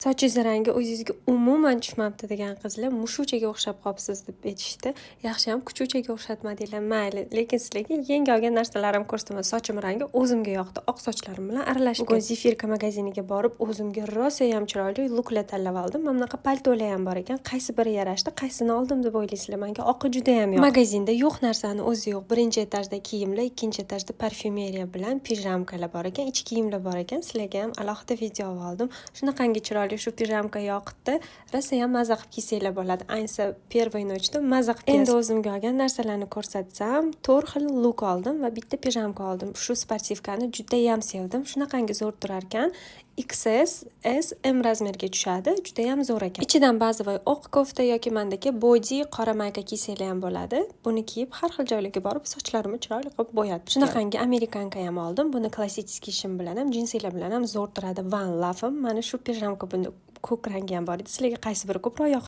Sochingiz rangi o'zingizga umuman tushmabdi degan qizlar mushukchaga o'xshab qolibsiz deb aytishdi. Yaxshiyam kuchukchaga o'xshatmadinglar, mayli. Lekin sizlarga yangi olgan narsalarimni ko'rsataman. Sochim rangi o'zimga yoqdi. Oq sochlarim bilan aralashib. Bugun Zifirka magaziniga borib, o'zimga rosa ham chiroyli looklar tanlab oldim. Mana bunaqa paltolar ham bor ekan. Qaysi biri yarashdi, qaysini oldim deb o'ylaysizlar? Menga oqi juda ham yoqdi. Magazinda yo'q narsani o'zi yo'q. Birinchi etajda kiyimlar, ikkinchi etajda parfyumeriya bilan pijamkalar bor ekan, ichki kiyimlar bor ekan. Sizlarga ham alohida video oldim. Shunaqangi chiroyli shu pijamka yoqdi. Rosa ham maza qilib kiysanglar bo'ladi. Ayniqsa первый ночda maza qilib. Endi o'zimga olgan narsalarni ko'rsatsam, 4 xil look oldim va bitta pijamka oldim. Shu sportivkani juda ham sevdim. Shunaqangi zo'r turar ekan. XS, S, M razmerga tushadi. Juda ham zo'r ekan. Ichidan ba'zi va oq kofta yoki mendagi body qora mayka kiysanglar ham bo'ladi. Buni kiyib har xil joylarga borib sochlarimni chiroyli qilib bo'yatib. Shunaqangi amerikanka ham oldim. Buni klassik shim bilan ham, jinsilar bilan ham zo'r turadi. Van Lafim. Mana shu pijamka bunda ko'k rangi ham bor edi. Sizlarga qaysi biri ko'proq yoqdi?